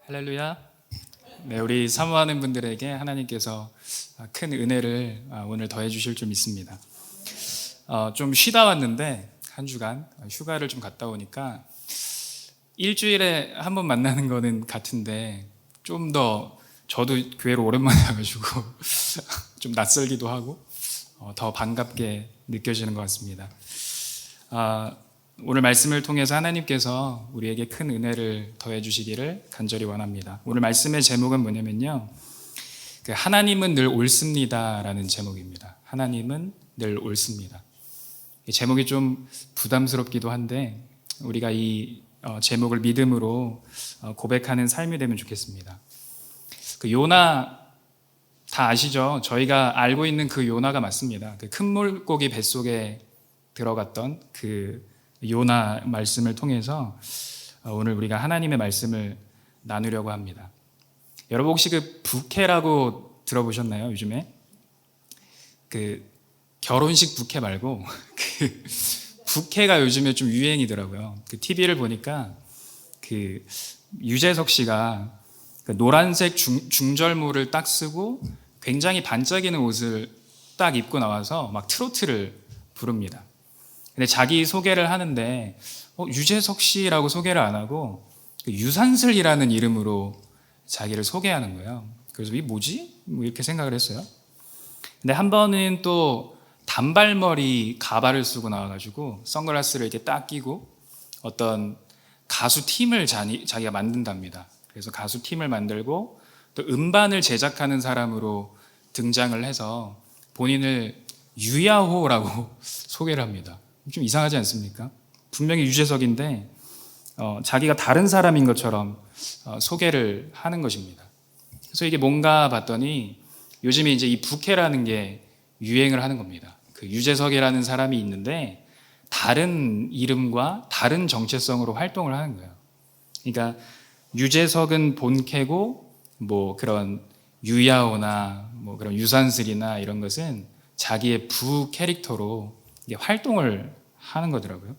할렐루야. 네, 우리 사모하는 분들에게 하나님께서 큰 은혜를 오늘 더해 주실 줄 믿습니다. 좀 쉬다 왔는데 한 주간 휴가를 좀 갔다 오니까 일주일에 한 번 만나는 거는 같은데 좀 더 저도 교회로 오랜만에 와가지고 좀 낯설기도 하고 더 반갑게 느껴지는 것 같습니다. 오늘 말씀을 통해서 하나님께서 우리에게 큰 은혜를 더해 주시기를 간절히 원합니다. 오늘 말씀의 제목은 뭐냐면요, 하나님은 늘 옳습니다 라는 제목입니다. 하나님은 늘 옳습니다. 이 제목이 좀 부담스럽기도 한데 우리가 이 제목을 믿음으로 고백하는 삶이 되면 좋겠습니다. 그 요나 다 아시죠? 저희가 알고 있는 그 요나가 맞습니다. 그 큰 물고기 뱃속에 들어갔던 그 요나 말씀을 통해서 오늘 우리가 하나님의 말씀을 나누려고 합니다. 여러분 혹시 그 부케라고 들어보셨나요? 요즘에 그 결혼식 부케 말고 그 부케가 요즘에 좀 유행이더라고요. 그 TV를 보니까 그 유재석 씨가 그 노란색 중절모를 딱 쓰고 굉장히 반짝이는 옷을 딱 입고 나와서 막 트로트를 부릅니다. 근데 자기 소개를 하는데 유재석 씨라고 소개를 안 하고 유산슬이라는 이름으로 자기를 소개하는 거예요. 그래서 이게 뭐지? 뭐 이렇게 생각을 했어요. 근데 한 번은 또 단발머리 가발을 쓰고 나와가지고 선글라스를 이렇게 딱 끼고 어떤 가수 팀을 자기가 만든답니다. 그래서 가수 팀을 만들고 또 음반을 제작하는 사람으로 등장을 해서 본인을 유야호라고 소개를 합니다. 좀 이상하지 않습니까? 분명히 유재석인데 자기가 다른 사람인 것처럼 소개를 하는 것입니다. 그래서 이게 뭔가 봤더니 요즘에 이제 이 부캐라는 게 유행을 하는 겁니다. 그 유재석이라는 사람이 있는데 다른 이름과 다른 정체성으로 활동을 하는 거예요. 그러니까 유재석은 본캐고 뭐 그런 유야호나 뭐 그런 유산슬이나 이런 것은 자기의 부 캐릭터로 활동을 하는 거더라고요.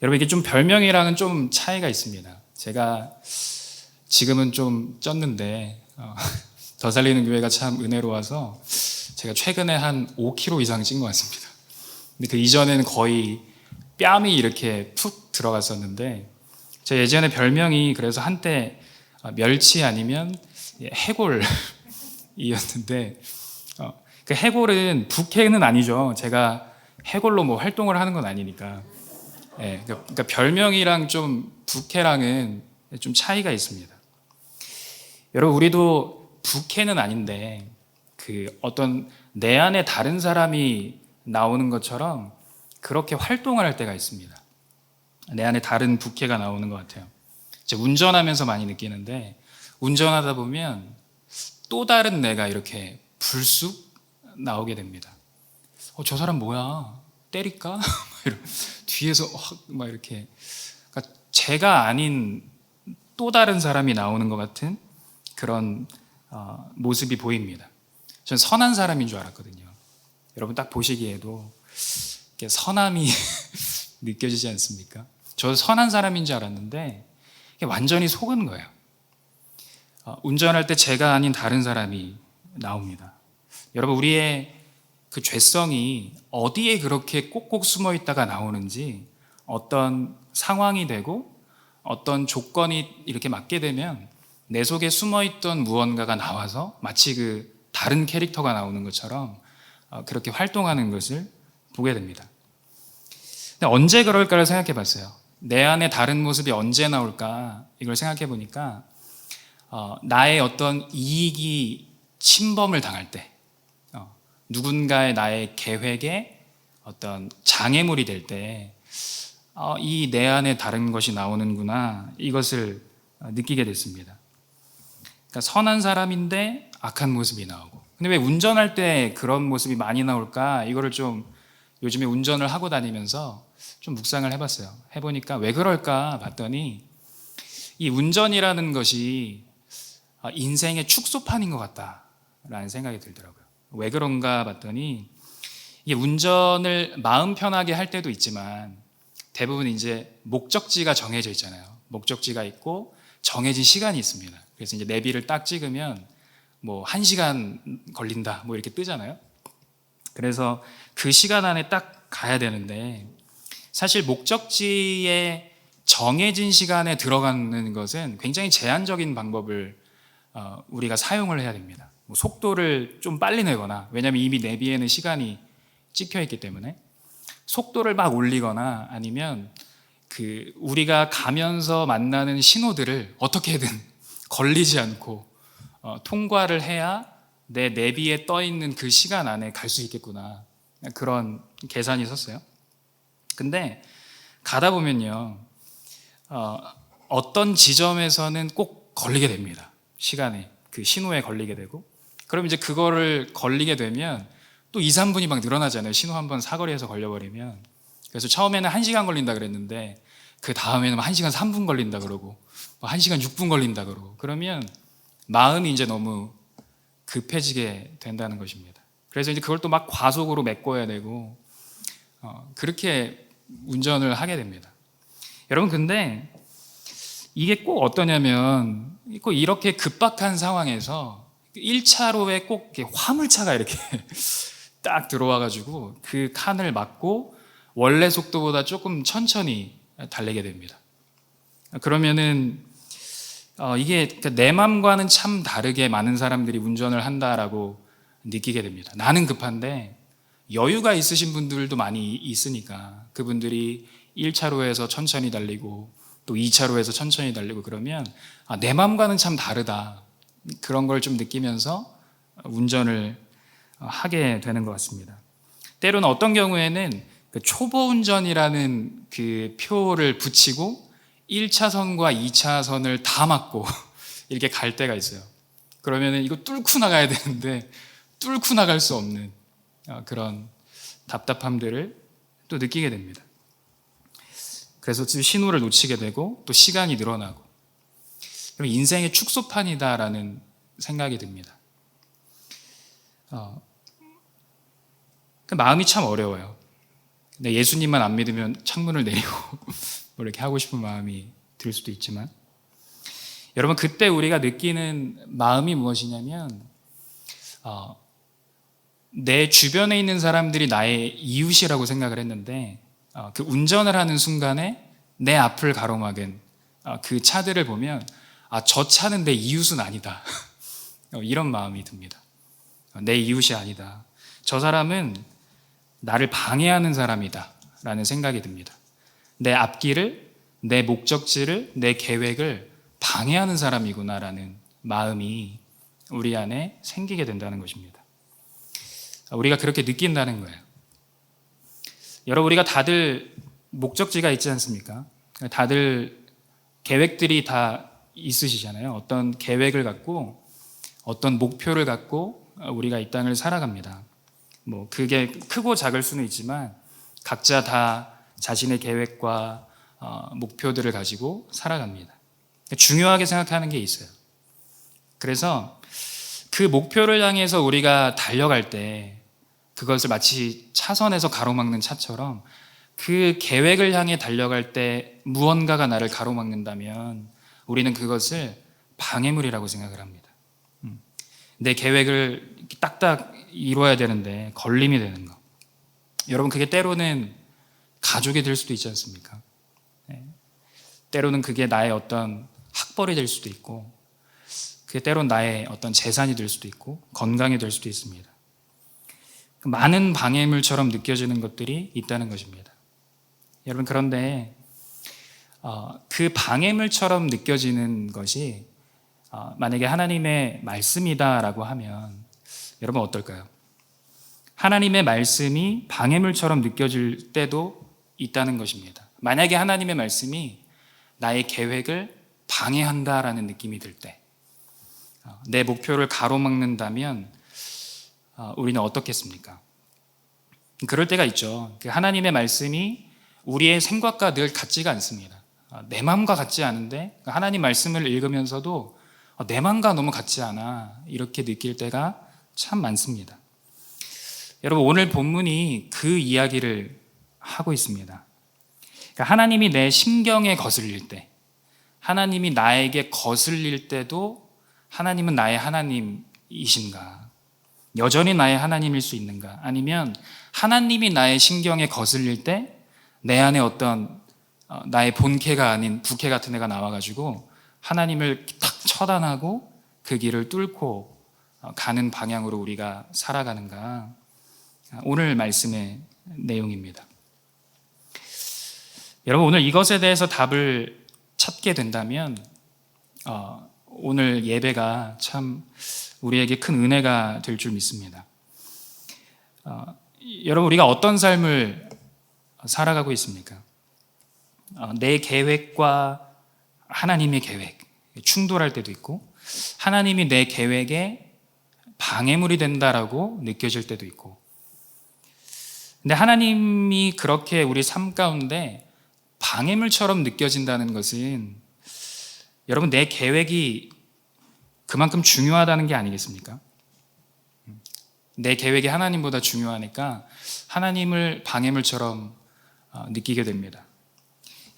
여러분 이게 좀 별명이랑은 좀 차이가 있습니다. 제가 지금은 좀 쪘는데 더 살리는 교회가 참 은혜로워서 제가 최근에 한 5kg 이상 찐 것 같습니다. 근데 그 이전에는 거의 뺨이 이렇게 푹 들어갔었는데 제 예전에 별명이 그래서 한때 멸치 아니면 해골이었는데 그 해골은 부캐는 아니죠. 제가 해골로 뭐 활동을 하는 건 아니니까. 네, 그러니까 별명이랑 좀 부캐랑은 좀 차이가 있습니다. 여러분 우리도 부캐는 아닌데 그 어떤 내 안에 다른 사람이 나오는 것처럼 그렇게 활동을 할 때가 있습니다. 내 안에 다른 부캐가 나오는 것 같아요. 제가 운전하면서 많이 느끼는데 운전하다 보면 또 다른 내가 이렇게 불쑥 나오게 됩니다. 저 사람 뭐야? 때릴까? 뒤에서 막 이렇게 그러니까 제가 아닌 또 다른 사람이 나오는 것 같은 그런 모습이 보입니다. 전 선한 사람인 줄 알았거든요. 여러분 딱 보시기에도 선함이 느껴지지 않습니까? 저 선한 사람인 줄 알았는데 완전히 속은 거예요. 운전할 때 제가 아닌 다른 사람이 나옵니다. 여러분 우리의 그 죄성이 어디에 그렇게 꼭꼭 숨어 있다가 나오는지 어떤 상황이 되고 어떤 조건이 이렇게 맞게 되면 내 속에 숨어 있던 무언가가 나와서 마치 그 다른 캐릭터가 나오는 것처럼 그렇게 활동하는 것을 보게 됩니다. 근데 언제 그럴까를 생각해 봤어요. 내 안에 다른 모습이 언제 나올까 이걸 생각해 보니까 나의 어떤 이익이 침범을 당할 때 누군가의 나의 계획에 어떤 장애물이 될 때 이 내 안에 다른 것이 나오는구나 이것을 느끼게 됐습니다. 그러니까 선한 사람인데 악한 모습이 나오고 근데 왜 운전할 때 그런 모습이 많이 나올까 이거를 좀 요즘에 운전을 하고 다니면서 좀 묵상을 해봤어요. 해보니까 왜 그럴까 봤더니 이 운전이라는 것이 인생의 축소판인 것 같다라는 생각이 들더라고요. 왜 그런가 봤더니 이게 운전을 마음 편하게 할 때도 있지만 대부분 이제 목적지가 정해져 있잖아요. 목적지가 있고 정해진 시간이 있습니다. 그래서 이제 내비를 딱 찍으면 뭐 1시간 걸린다 뭐 이렇게 뜨잖아요. 그래서 그 시간 안에 딱 가야 되는데 사실 목적지에 정해진 시간에 들어가는 것은 굉장히 제한적인 방법을 우리가 사용을 해야 됩니다. 뭐 속도를 좀 빨리 내거나, 왜냐하면 이미 내비에는 시간이 찍혀 있기 때문에 속도를 막 올리거나, 아니면 그 우리가 가면서 만나는 신호들을 어떻게든 걸리지 않고 통과를 해야 내 내비에 떠 있는 그 시간 안에 갈 수 있겠구나, 그런 계산이 섰어요. 근데 가다 보면요, 어떤 지점에서는 꼭 걸리게 됩니다. 시간에, 그 신호에 걸리게 되고, 그럼 이제 그거를 걸리게 되면 또 2, 3분이 막 늘어나잖아요. 신호 한번 사거리에서 걸려버리면. 그래서 처음에는 1시간 걸린다 그랬는데 그 다음에는 1시간 3분 걸린다 그러고 1시간 6분 걸린다 그러고, 그러면 마음이 이제 너무 급해지게 된다는 것입니다. 그래서 이제 그걸 또 막 과속으로 메꿔야 되고 그렇게 운전을 하게 됩니다. 여러분, 근데 이게 꼭 어떠냐면, 꼭 이렇게 급박한 상황에서 1차로에 꼭 화물차가 이렇게 딱 들어와가지고 그 칸을 막고 원래 속도보다 조금 천천히 달리게 됩니다. 그러면은 이게 내 맘과는 참 다르게 많은 사람들이 운전을 한다라고 느끼게 됩니다. 나는 급한데 여유가 있으신 분들도 많이 있으니까 그분들이 1차로에서 천천히 달리고 또 2차로에서 천천히 달리고, 그러면 내 맘과는 참 다르다, 그런 걸 좀 느끼면서 운전을 하게 되는 것 같습니다. 때로는 어떤 경우에는 그 초보 운전이라는 그 표를 붙이고 1차선과 2차선을 다 막고 이렇게 갈 때가 있어요. 그러면 이거 뚫고 나가야 되는데 뚫고 나갈 수 없는 그런 답답함들을 또 느끼게 됩니다. 그래서 신호를 놓치게 되고 또 시간이 늘어나고, 그럼 인생의 축소판이다라는 생각이 듭니다. 마음이 참 어려워요. 근데 예수님만 안 믿으면 창문을 내리고 뭐 이렇게 하고 싶은 마음이 들 수도 있지만, 여러분, 그때 우리가 느끼는 마음이 무엇이냐면 내 주변에 있는 사람들이 나의 이웃이라고 생각을 했는데 그 운전을 하는 순간에 내 앞을 가로막은 그 차들을 보면 저 차는 내 이웃은 아니다 이런 마음이 듭니다. 내 이웃이 아니다. 저 사람은 나를 방해하는 사람이다 라는 생각이 듭니다. 내 앞길을, 내 목적지를, 내 계획을 방해하는 사람이구나라는 마음이 우리 안에 생기게 된다는 것입니다. 우리가 그렇게 느낀다는 거예요. 여러분, 우리가 다들 목적지가 있지 않습니까? 다들 계획들이 다 있으시잖아요. 어떤 계획을 갖고 어떤 목표를 갖고 우리가 이 땅을 살아갑니다. 뭐 그게 크고 작을 수는 있지만 각자 다 자신의 계획과 목표들을 가지고 살아갑니다. 중요하게 생각하는 게 있어요. 그래서 그 목표를 향해서 우리가 달려갈 때 그것을 마치 차선에서 가로막는 차처럼 그 계획을 향해 달려갈 때 무언가가 나를 가로막는다면 우리는 그것을 방해물이라고 생각을 합니다. 내 계획을 딱딱 이루어야 되는데 걸림이 되는 거. 여러분, 그게 때로는 가족이 될 수도 있지 않습니까? 때로는 그게 나의 어떤 학벌이 될 수도 있고, 그게 때로는 나의 어떤 재산이 될 수도 있고, 건강이 될 수도 있습니다. 많은 방해물처럼 느껴지는 것들이 있다는 것입니다. 여러분, 그런데 그 방해물처럼 느껴지는 것이 만약에 하나님의 말씀이다라고 하면 여러분 어떨까요? 하나님의 말씀이 방해물처럼 느껴질 때도 있다는 것입니다. 만약에 하나님의 말씀이 나의 계획을 방해한다라는 느낌이 들 때, 내 목표를 가로막는다면 우리는 어떻겠습니까? 그럴 때가 있죠. 하나님의 말씀이 우리의 생각과 늘 같지가 않습니다. 내 마음과 같지 않은데 하나님 말씀을 읽으면서도 내 마음과 너무 같지 않아, 이렇게 느낄 때가 참 많습니다. 여러분, 오늘 본문이 그 이야기를 하고 있습니다. 그러니까 하나님이 내 심경에 거슬릴 때, 하나님이 나에게 거슬릴 때도 하나님은 나의 하나님이신가? 여전히 나의 하나님일 수 있는가? 아니면 하나님이 나의 심경에 거슬릴 때 내 안에 어떤 나의 본캐가 아닌 부캐 같은 애가 나와가지고 하나님을 탁 처단하고 그 길을 뚫고 가는 방향으로 우리가 살아가는가? 오늘 말씀의 내용입니다. 여러분, 오늘 이것에 대해서 답을 찾게 된다면 오늘 예배가 참 우리에게 큰 은혜가 될 줄 믿습니다. 여러분, 우리가 어떤 삶을 살아가고 있습니까? 내 계획과 하나님의 계획, 충돌할 때도 있고, 하나님이 내 계획에 방해물이 된다라고 느껴질 때도 있고, 근데 하나님이 그렇게 우리 삶 가운데 방해물처럼 느껴진다는 것은 여러분, 내 계획이 그만큼 중요하다는 게 아니겠습니까? 내 계획이 하나님보다 중요하니까 하나님을 방해물처럼 느끼게 됩니다.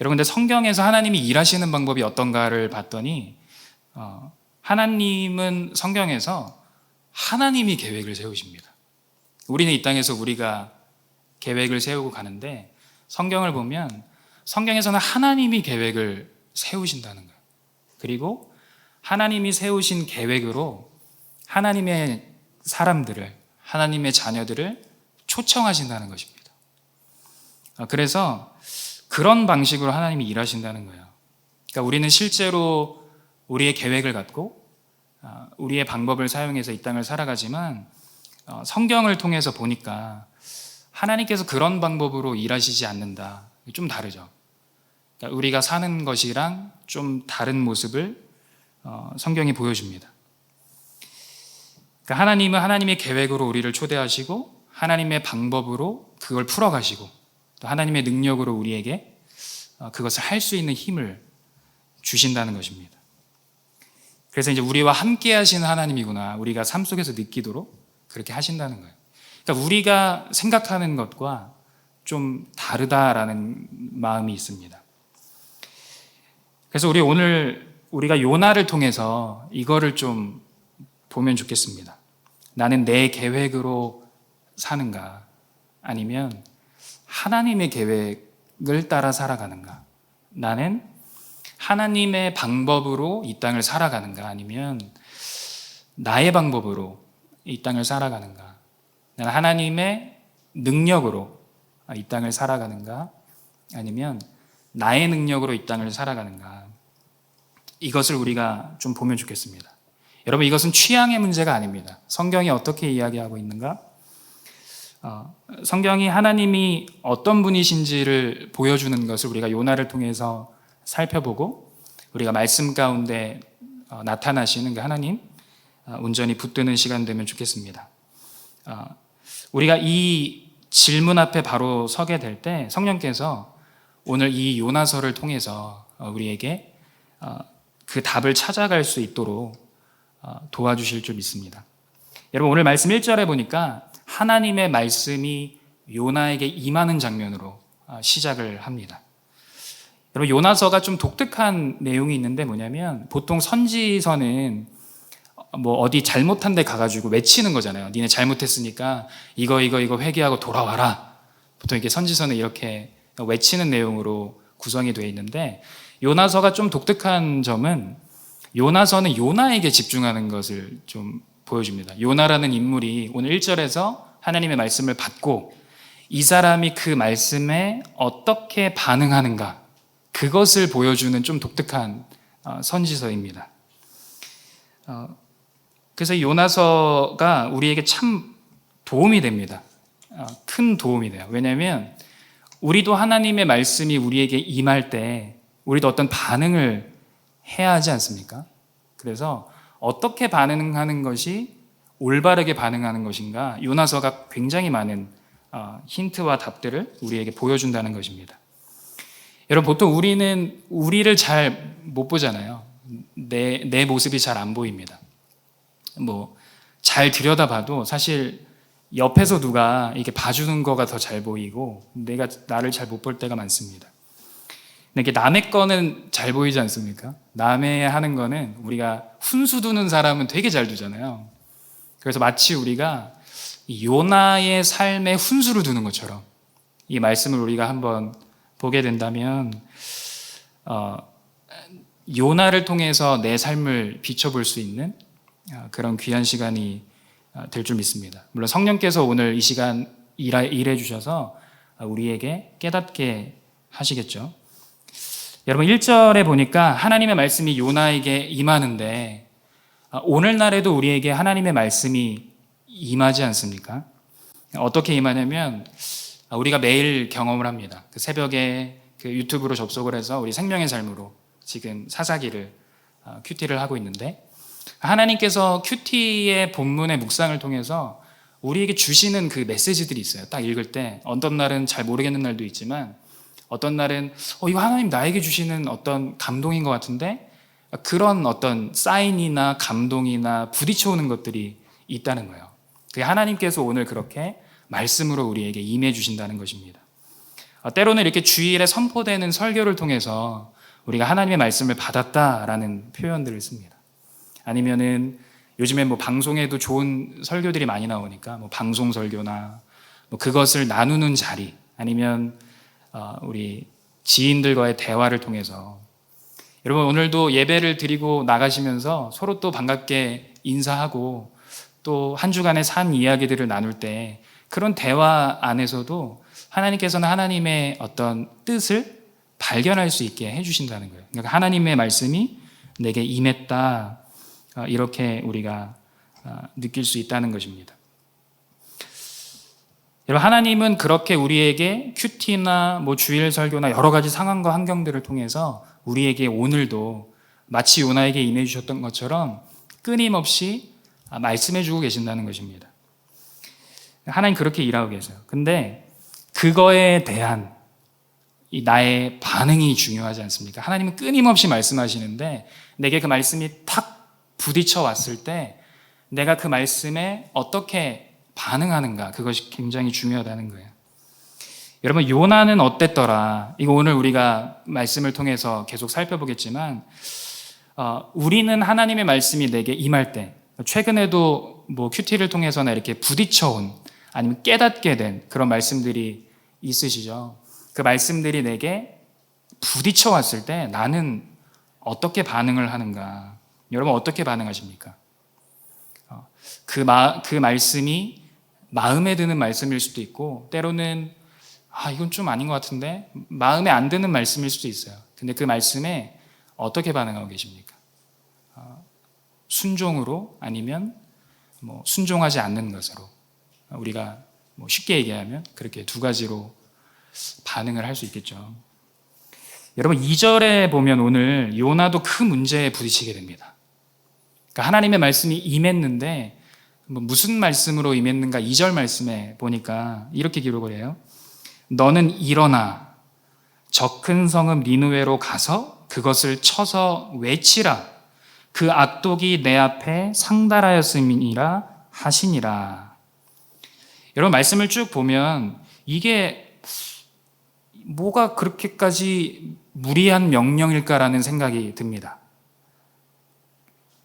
여러분, 근데 성경에서 하나님이 일하시는 방법이 어떤가를 봤더니 하나님은 성경에서 하나님이 계획을 세우십니다. 우리는 이 땅에서 우리가 계획을 세우고 가는데 성경을 보면 성경에서는 하나님이 계획을 세우신다는 거예요. 그리고 하나님이 세우신 계획으로 하나님의 사람들을, 하나님의 자녀들을 초청하신다는 것입니다. 그래서 그런 방식으로 하나님이 일하신다는 거예요. 그러니까 우리는 실제로 우리의 계획을 갖고 우리의 방법을 사용해서 이 땅을 살아가지만 성경을 통해서 보니까 하나님께서 그런 방법으로 일하시지 않는다. 좀 다르죠. 그러니까 우리가 사는 것이랑 좀 다른 모습을 성경이 보여줍니다. 그러니까 하나님은 하나님의 계획으로 우리를 초대하시고 하나님의 방법으로 그걸 풀어가시고 또 하나님의 능력으로 우리에게 그것을 할 수 있는 힘을 주신다는 것입니다. 그래서 이제 우리와 함께 하시는 하나님이구나, 우리가 삶 속에서 느끼도록 그렇게 하신다는 거예요. 그러니까 우리가 생각하는 것과 좀 다르다라는 마음이 있습니다. 그래서 오늘 우리가 요나를 통해서 이거를 좀 보면 좋겠습니다. 나는 내 계획으로 사는가? 아니면 하나님의 계획을 따라 살아가는가? 나는 하나님의 방법으로 이 땅을 살아가는가? 아니면 나의 방법으로 이 땅을 살아가는가? 나는 하나님의 능력으로 이 땅을 살아가는가? 아니면 나의 능력으로 이 땅을 살아가는가? 이것을 우리가 좀 보면 좋겠습니다. 여러분, 이것은 취향의 문제가 아닙니다. 성경이 어떻게 이야기하고 있는가? 성경이 하나님이 어떤 분이신지를 보여주는 것을 우리가 요나를 통해서 살펴보고 우리가 말씀 가운데 나타나시는 그 하나님 온전히 붙드는 시간 되면 좋겠습니다. 우리가 이 질문 앞에 바로 서게 될 때 성령께서 오늘 이 요나서를 통해서 우리에게 그 답을 찾아갈 수 있도록 도와주실 줄 믿습니다. 여러분, 오늘 말씀 1절에 보니까 하나님의 말씀이 요나에게 임하는 장면으로 시작을 합니다. 여러분, 요나서가 좀 독특한 내용이 있는데 뭐냐면 보통 선지서는 뭐 어디 잘못한 데 가가지고 외치는 거잖아요. 니네 잘못했으니까 이거 회개하고 돌아와라. 보통 이렇게 선지서는 이렇게 외치는 내용으로 구성이 되어 있는데 요나서가 좀 독특한 점은 요나서는 요나에게 집중하는 것을 좀 보여줍니다. 요나라는 인물이 오늘 1절에서 하나님의 말씀을 받고 이 사람이 그 말씀에 어떻게 반응하는가, 그것을 보여주는 좀 독특한 선지서입니다. 그래서 요나서가 우리에게 참 도움이 됩니다. 큰 도움이 돼요. 왜냐하면 우리도 하나님의 말씀이 우리에게 임할 때 우리도 어떤 반응을 해야 하지 않습니까? 그래서 어떻게 반응하는 것이 올바르게 반응하는 것인가, 요나서가 굉장히 많은 힌트와 답들을 우리에게 보여준다는 것입니다. 여러분, 보통 우리는 우리를 잘 못 보잖아요. 내 모습이 잘 안 보입니다. 뭐 잘 들여다봐도 사실 옆에서 누가 이렇게 봐주는 거가 더 잘 보이고 내가 나를 잘 못 볼 때가 많습니다. 근데 이게 남의 거는 잘 보이지 않습니까? 남의 하는 거는 우리가 훈수 두는 사람은 되게 잘 두잖아요. 그래서 마치 우리가 요나의 삶에 훈수를 두는 것처럼 이 말씀을 우리가 한번 보게 된다면 요나를 통해서 내 삶을 비춰볼 수 있는 그런 귀한 시간이 될 줄 믿습니다. 물론 성령께서 오늘 이 시간 일해 주셔서 우리에게 깨닫게 하시겠죠. 여러분 1절에 보니까 하나님의 말씀이 요나에게 임하는데 오늘날에도 우리에게 하나님의 말씀이 임하지 않습니까? 어떻게 임하냐면 우리가 매일 경험을 합니다. 그 새벽에 그 유튜브로 접속을 해서 우리 생명의 삶으로 지금 사사기를 큐티를 하고 있는데 하나님께서 큐티의 본문의 묵상을 통해서 우리에게 주시는 그 메시지들이 있어요. 딱 읽을 때 어떤 날은 잘 모르겠는 날도 있지만 어떤 날은 이거 하나님 나에게 주시는 어떤 감동인 것 같은데 그런 어떤 사인이나 감동이나 부딪혀오는 것들이 있다는 거예요. 그게 하나님께서 오늘 그렇게 말씀으로 우리에게 임해 주신다는 것입니다. 때로는 이렇게 주일에 선포되는 설교를 통해서 우리가 하나님의 말씀을 받았다라는 표현들을 씁니다. 아니면은 요즘에 뭐 방송에도 좋은 설교들이 많이 나오니까 뭐 방송 설교나 뭐 그것을 나누는 자리 아니면 우리 지인들과의 대화를 통해서 여러분 오늘도 예배를 드리고 나가시면서 서로 또 반갑게 인사하고 또 한 주간의 산 이야기들을 나눌 때 그런 대화 안에서도 하나님께서는 하나님의 어떤 뜻을 발견할 수 있게 해주신다는 거예요. 그러니까 하나님의 말씀이 내게 임했다 이렇게 우리가 느낄 수 있다는 것입니다. 여러분 하나님은 그렇게 우리에게 큐티나 뭐 주일 설교나 여러 가지 상황과 환경들을 통해서 우리에게 오늘도 마치 요나에게 임해 주셨던 것처럼 끊임없이 말씀해 주고 계신다는 것입니다. 하나님 그렇게 일하고 계세요. 근데 그거에 대한 이 나의 반응이 중요하지 않습니까? 하나님은 끊임없이 말씀하시는데 내게 그 말씀이 탁 부딪혀 왔을 때 내가 그 말씀에 어떻게 반응하는가 그것이 굉장히 중요하다는 거예요. 여러분 요나는 어땠더라? 이거 오늘 우리가 말씀을 통해서 계속 살펴보겠지만 우리는 하나님의 말씀이 내게 임할 때 최근에도 뭐 큐티를 통해서나 이렇게 부딪혀온 아니면 깨닫게 된 그런 말씀들이 있으시죠. 그 말씀들이 내게 부딪혀 왔을 때 나는 어떻게 반응을 하는가? 여러분 어떻게 반응하십니까? 그 말씀이 마음에 드는 말씀일 수도 있고 때로는 이건 좀 아닌 것 같은데 마음에 안 드는 말씀일 수도 있어요. 근데 그 말씀에 어떻게 반응하고 계십니까? 순종으로 아니면 뭐 순종하지 않는 것으로 우리가 뭐 쉽게 얘기하면 그렇게 두 가지로 반응을 할 수 있겠죠. 여러분 2절에 보면 오늘 요나도 큰 문제에 부딪히게 됩니다. 그러니까 하나님의 말씀이 임했는데 무슨 말씀으로 임했는가 2절 말씀에 보니까 이렇게 기록을 해요. 너는 일어나 저 큰 성읍 니느웨로 가서 그것을 쳐서 외치라. 그 악독이 내 앞에 상달하였음이니라 하시니라. 여러분 말씀을 쭉 보면 이게 뭐가 그렇게까지 무리한 명령일까라는 생각이 듭니다.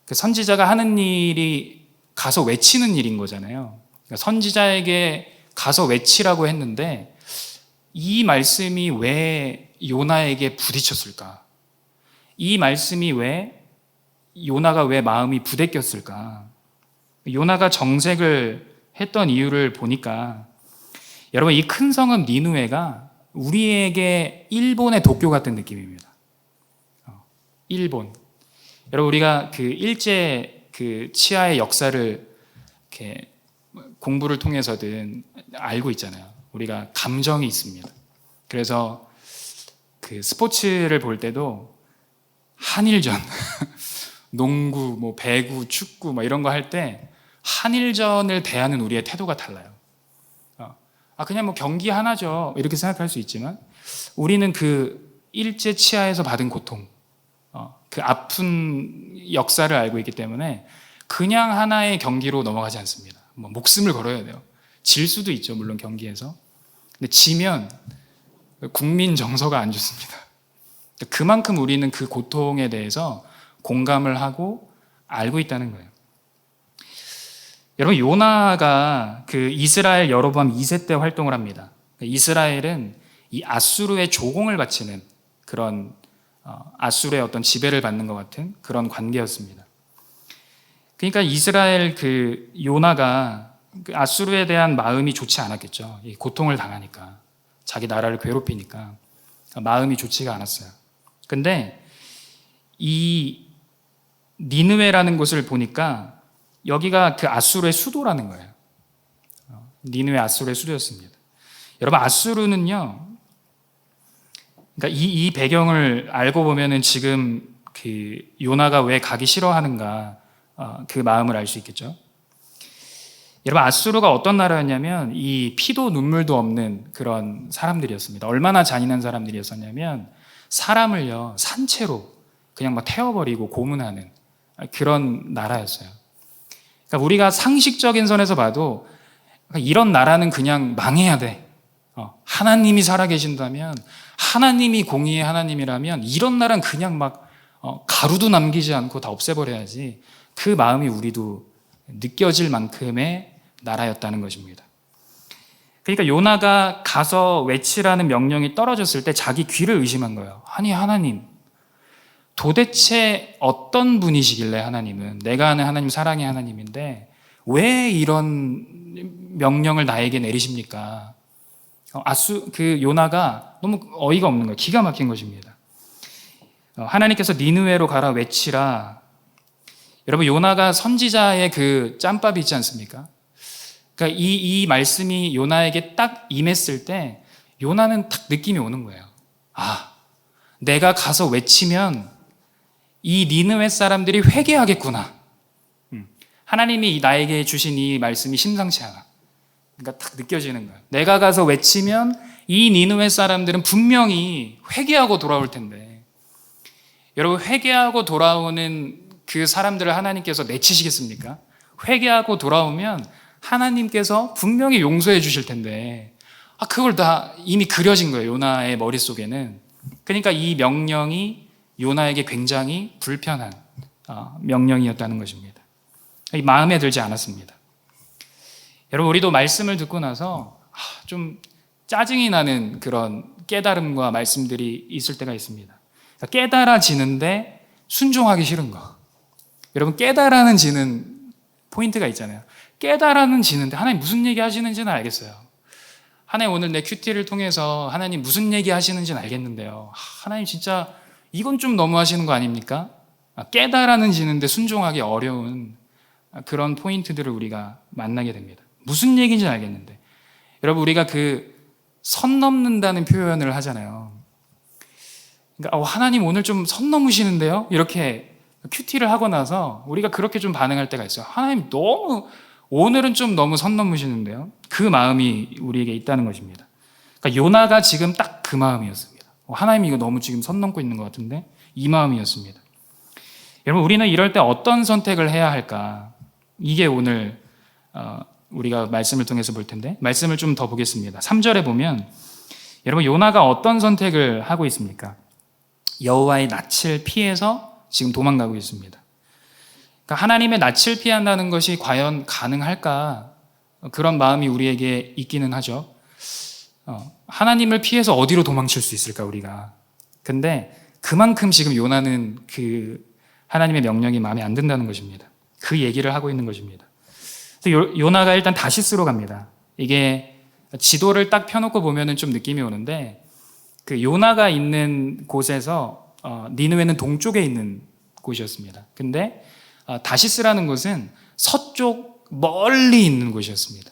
그 선지자가 하는 일이 가서 외치는 일인 거잖아요. 그러니까 선지자에게 가서 외치라고 했는데 이 말씀이 왜 요나에게 부딪혔을까? 이 말씀이 요나가 왜 마음이 부대꼈을까? 요나가 정색을 했던 이유를 보니까 여러분 이 큰 성읍 니느웨가 우리에게 일본의 도쿄 같은 느낌입니다. 일본. 여러분 우리가 그 일제 그 치하의 역사를 이렇게 공부를 통해서든 알고 있잖아요. 우리가 감정이 있습니다. 그래서 그 스포츠를 볼 때도 한일전, 농구, 뭐 배구, 축구 뭐 이런 거 할 때 한일전을 대하는 우리의 태도가 달라요. 그냥 뭐 경기 하나죠. 이렇게 생각할 수 있지만 우리는 그 일제 치하에서 받은 고통, 그 아픈 역사를 알고 있기 때문에 그냥 하나의 경기로 넘어가지 않습니다. 뭐 목숨을 걸어야 돼요. 질 수도 있죠, 물론 경기에서. 근데 지면 국민 정서가 안 좋습니다. 그만큼 우리는 그 고통에 대해서 공감을 하고 알고 있다는 거예요. 여러분, 요나가 그 이스라엘 여로보암 2세 때 활동을 합니다. 이스라엘은 이 아수르의 조공을 바치는 그런 아수르의 어떤 지배를 받는 것 같은 그런 관계였습니다. 그러니까 이스라엘 그 요나가 그 아수르에 대한 마음이 좋지 않았겠죠. 이 고통을 당하니까, 자기 나라를 괴롭히니까 마음이 좋지가 않았어요. 근데 이 니느웨라는 곳을 보니까 여기가 그 아수르의 수도라는 거예요. 니느웨 아수르의 수도였습니다. 여러분, 아수르는요, 그러니까 이 배경을 알고 보면은 지금 그 요나가 왜 가기 싫어하는가 그 마음을 알 수 있겠죠. 여러분, 아수르가 어떤 나라였냐면 이 피도 눈물도 없는 그런 사람들이었습니다. 얼마나 잔인한 사람들이었었냐면 사람을요 산채로 그냥 막 태워버리고 고문하는 그런 나라였어요. 그러니까 우리가 상식적인 선에서 봐도 이런 나라는 그냥 망해야 돼. 하나님이 살아계신다면, 하나님이 공의의 하나님이라면 이런 나라는 그냥 막 가루도 남기지 않고 다 없애버려야지. 그 마음이 우리도 느껴질 만큼의 나라였다는 것입니다. 그러니까 요나가 가서 외치라는 명령이 떨어졌을 때 자기 귀를 의심한 거예요. 아니, 하나님, 도대체 어떤 분이시길래 하나님은, 내가 아는 하나님 사랑의 하나님인데 왜 이런 명령을 나에게 내리십니까? 그 요나가 너무 어이가 없는 거예요. 기가 막힌 것입니다. 하나님께서 니느웨로 가라 외치라. 여러분, 요나가 선지자의 그 짬밥이 있지 않습니까? 그러니까 이 말씀이 요나에게 딱 임했을 때 요나는 딱 느낌이 오는 거예요. 아, 내가 가서 외치면 이 니느웨 사람들이 회개하겠구나. 하나님이 나에게 주신 이 말씀이 심상치 않아. 그러니까 딱 느껴지는 거예요. 내가 가서 외치면 이 니느웨 사람들은 분명히 회개하고 돌아올 텐데, 여러분, 회개하고 돌아오는 그 사람들을 하나님께서 내치시겠습니까? 회개하고 돌아오면 하나님께서 분명히 용서해 주실 텐데, 그걸 다 이미 그려진 거예요, 요나의 머릿속에는. 그러니까 이 명령이 요나에게 굉장히 불편한 명령이었다는 것입니다. 마음에 들지 않았습니다. 여러분, 우리도 말씀을 듣고 나서 좀 짜증이 나는 그런 깨달음과 말씀들이 있을 때가 있습니다. 깨달아지는데 순종하기 싫은 거. 여러분, 깨달아지는 포인트가 있잖아요. 깨달아지는데 하나님 무슨 얘기 하시는지는 알겠어요. 하나님, 오늘 내 큐티를 통해서 하나님 무슨 얘기 하시는지는 알겠는데요, 하나님 진짜 이건 좀 너무 하시는 거 아닙니까? 깨달아지는데 순종하기 어려운 그런 포인트들을 우리가 만나게 됩니다. 무슨 얘기인지는 알겠는데. 여러분, 우리가 그 선 넘는다는 표현을 하잖아요. 그러니까 하나님 오늘 좀 선 넘으시는데요? 이렇게 큐티를 하고 나서 우리가 그렇게 좀 반응할 때가 있어요. 하나님, 오늘은 좀 너무 선 넘으시는데요? 그 마음이 우리에게 있다는 것입니다. 그러니까 요나가 지금 딱 그 마음이었습니다. 하나님, 이거 너무 지금 선 넘고 있는 것 같은데? 이 마음이었습니다. 여러분, 우리는 이럴 때 어떤 선택을 해야 할까? 이게 오늘 우리가 말씀을 통해서 볼 텐데, 말씀을 좀 더 보겠습니다. 3절에 보면 여러분, 요나가 어떤 선택을 하고 있습니까? 여호와의 낯을 피해서 지금 도망가고 있습니다. 그러니까 하나님의 낯을 피한다는 것이 과연 가능할까? 그런 마음이 우리에게 있기는 하죠. 하나님을 피해서 어디로 도망칠 수 있을까, 우리가? 근데 그만큼 지금 요나는 그 하나님의 명령이 마음에 안 든다는 것입니다. 그 얘기를 하고 있는 것입니다. 요나가 일단 다시스로 갑니다. 이게 지도를 딱 펴놓고 보면은 좀 느낌이 오는데, 그 요나가 있는 곳에서 니느웨는 동쪽에 있는 곳이었습니다. 근데 다시스라는 곳은 서쪽 멀리 있는 곳이었습니다.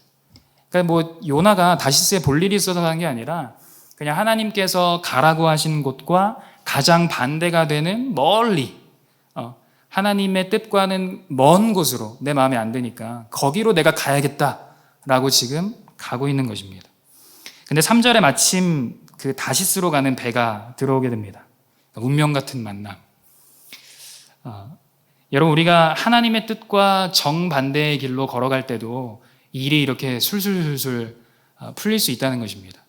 그러니까 뭐 요나가 다시스에 볼 일이 있어서 간 게 아니라 그냥 하나님께서 가라고 하신 곳과 가장 반대가 되는 멀리, 하나님의 뜻과는 먼 곳으로, 내 마음에 안 드니까 거기로 내가 가야겠다라고 지금 가고 있는 것입니다. 근데 3절에 마침 그 다시스로 가는 배가 들어오게 됩니다. 운명 같은 만남. 여러분, 우리가 하나님의 뜻과 정반대의 길로 걸어갈 때도 일이 이렇게 술술술술 풀릴 수 있다는 것입니다.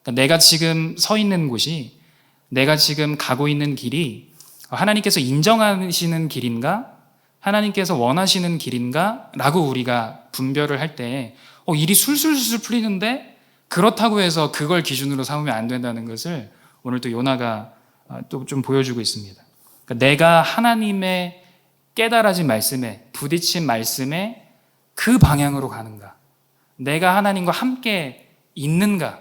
그러니까 내가 지금 서 있는 곳이, 내가 지금 가고 있는 길이 하나님께서 인정하시는 길인가? 하나님께서 원하시는 길인가? 라고 우리가 분별을 할 때 일이 술술술 풀리는데 그렇다고 해서 그걸 기준으로 삼으면 안 된다는 것을 오늘 또 요나가 또 좀 보여주고 있습니다. 그러니까 내가 하나님의 깨달아진 말씀에, 부딪힌 말씀에 그 방향으로 가는가? 내가 하나님과 함께 있는가?